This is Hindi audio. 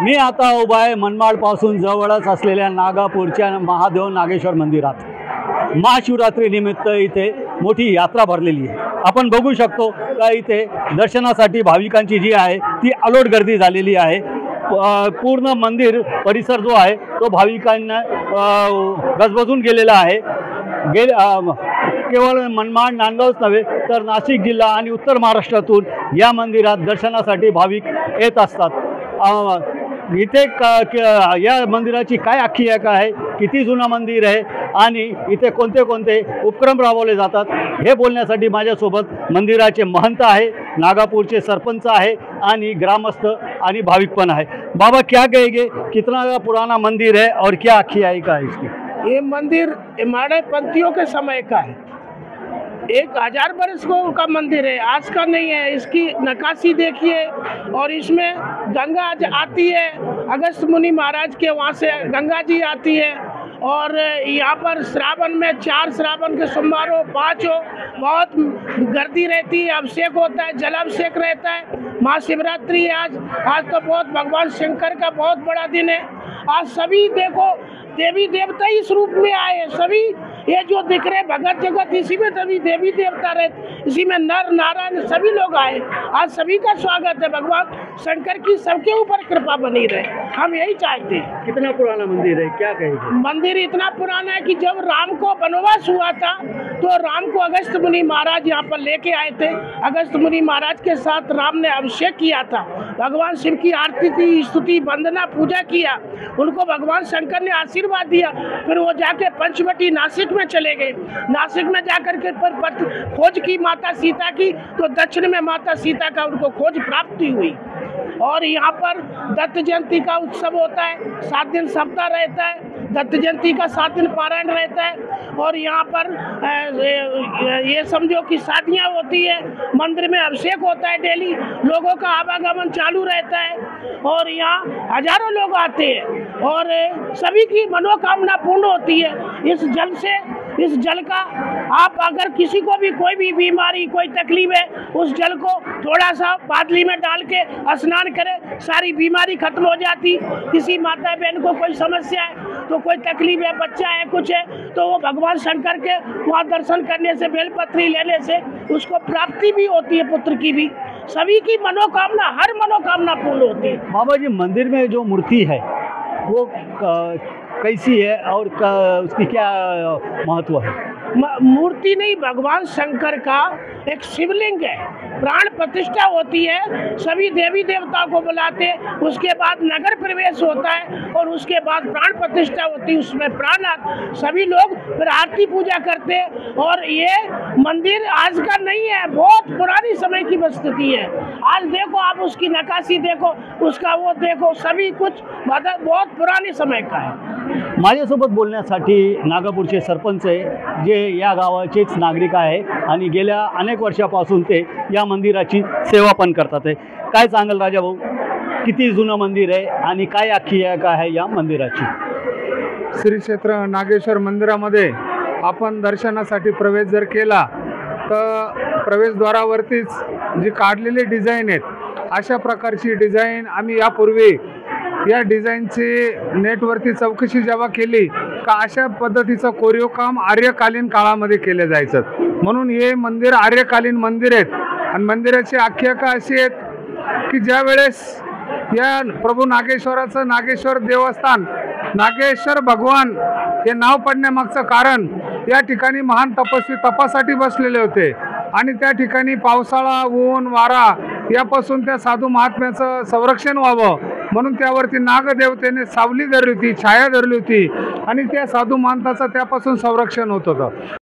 मी आता उभा आहे मनमाडपासून जवळच असलेल्या नागापूरच्या महादेव नागेश्वर मंदिरात। महाशिवरात्रीनिमित्त इथे मोठी यात्रा भरलेली आहे। आपण बघू शकतो का इथे दर्शनासाठी भाविकांची जी आहे ती अलोट गर्दी झालेली आहे। पूर्ण मंदिर परिसर जो आहे तो भाविकांना गजबजून गेलेला आहे। केवळ मनमाड नांदगावच नव्हे तर नाशिक जिल्हा आणि उत्तर महाराष्ट्रातून या मंदिरात दर्शनासाठी भाविक येत असतात। इथे या मंदिराची काय आख्यायिका आहे, किती जुना मंदिर आहे आणि इथे कोणते कोणते उपक्रम राबवले जातात हे बोलण्यासाठी माझ्यासोबत मंदिराचे महंत आहे, नागापूरचे सरपंच आहे आणि ग्रामस्थ आणि भाविक पण आहे। बाबा क्या कहेंगे, कितना पुराना मंदिर है और क्या आख्यायिका है इसकी? ये मंदिर हिमालय पंथियों के समय का है। 1000 वर्ष का मंदिर है, आज का नहीं है। इसकी नक्काशी देखिए और इसमें गंगा आती है, अगस्त मुनि महाराज के वहाँ से गंगा जी आती है। और यहाँ पर श्रावण में 4 श्रावण के सोमवार हो, 5 हो, बहुत गर्दी रहती है, अभिषेक होता है, जलाभिषेक रहता है। महाशिवरात्रि है आज तो बहुत भगवान शंकर का बहुत बड़ा दिन है। आज सभी देखो देवी देवता इस रूप में आए हैं। सभी ये जो दिख रहे भगत जगत इसी में सभी देवी देवता रहते, इसी में नर नारायण सभी लोग आए। आज सभी का स्वागत है। भगवान शंकर की सबके ऊपर कृपा बनी रहे, हम यही चाहते हैं। कितना पुराना मंदिर है, क्या कहेंगे? मंदिर इतना पुराना है कि जब राम को वनवास हुआ था तो राम को अगस्त मुनि महाराज यहाँ पर लेके आए थे। अगस्त मुनि महाराज के साथ राम ने अभिषेक किया था, भगवान शिव की आरती की स्तुति वंदना पूजा किया, उनको भगवान शंकर ने आशीर्वाद दिया। फिर वो जाके पंचवटी नासिक में चले गए। नासिक में जाकर के पर खोज की माता सीता की, तो दक्षिण में माता सीता का उनको खोज प्राप्त हुई। और यहाँ पर दत्त जयंती का उत्सव होता है, 7 दिन सप्ताह रहता है। दत्त जयंती का 7 दिन पारायण रहता है। और यहाँ पर ये समझो कि शादियाँ होती है, मंदिर में अभिषेक होता है, डेली लोगों का आवागमन चालू रहता है। और यहाँ हजारों लोग आते हैं और सभी की मनोकामना पूर्ण होती है। इस जल का आप अगर किसी को भी कोई भी बीमारी कोई तकलीफ है, उस जल को थोड़ा सा बादली में डाल के स्नान करें, सारी बीमारी खत्म हो जाती। किसी माता बहन को कोई समस्या है, तो कोई तकलीफ है, बच्चा है, कुछ है, तो वो भगवान शंकर के वहाँ दर्शन करने से, बेलपत्री लेने से उसको प्राप्ति भी होती है, पुत्र की भी। सभी की मनोकामना, हर मनोकामना पूर्ण होती है। बाबा जी, मंदिर में जो मूर्ति है वो कैसी है और उसकी क्या महत्व है? मूर्ति नहीं, भगवान शंकर का एक शिवलिंग है, प्राण प्रतिष्ठा होती है। सभी देवी देवताओं को बुलाते हैं, उसके बाद नगर प्रवेश होता है और उसके बाद प्राण प्रतिष्ठा होती है, उसमें प्राण सभी लोग फिर आरती पूजा करते हैं। और ये मंदिर आज का नहीं है, बहुत पुरानी समय की स्थिति है। आज देखो आप उसकी नक्काशी देखो, उसका वो देखो, सभी कुछ बहुत पुराने समय का है। माझ्यासोबत बोलण्यासाठी नागापूरचे सरपंच आहे, जे या गावाचेच नागरिक आहे आणि गेल्या अनेक वर्षापासून ते या मंदिराची सेवा पण करतात आहे। काय सांगाल राजा भाऊ, किती जुनं मंदिर आहे आणि काय आख्यायिका आहे या मंदिराची? श्री क्षेत्र नागेश्वर मंदिरामध्ये आपण दर्शनासाठी प्रवेश जर केला तर प्रवेशद्वारावरतीच जी काढलेली डिझाईन आहेत, अशा प्रकारची डिझाईन आम्ही यापूर्वी या डिझाईनची नेटवरती चौकशी जेव्हा केली का अशा पद्धतीचं कोरीव काम आर्यकालीन काळामध्ये केले जायचं, म्हणून हे मंदिर आर्यकालीन मंदिर आहेत। आणि मंदिराची आख्यायिका अशी आहे की ज्या वेळेस या प्रभू नागेश्वराचं नागेश्वर देवस्थान, नागेश्वर भगवान हे नाव पडण्यामागचं कारण, या ठिकाणी महान तपस्वी तपासाठी बसलेले होते आणि त्या ठिकाणी पावसाळा, ऊन, वारा यापासून त्या साधू महात्म्याचं संरक्षण व्हावं म्हणून त्यावरती नागदेवतेने सावली धरली होती, छाया धरली होती आणि त्या साधू महंताचं त्यापासून संरक्षण होत होतं।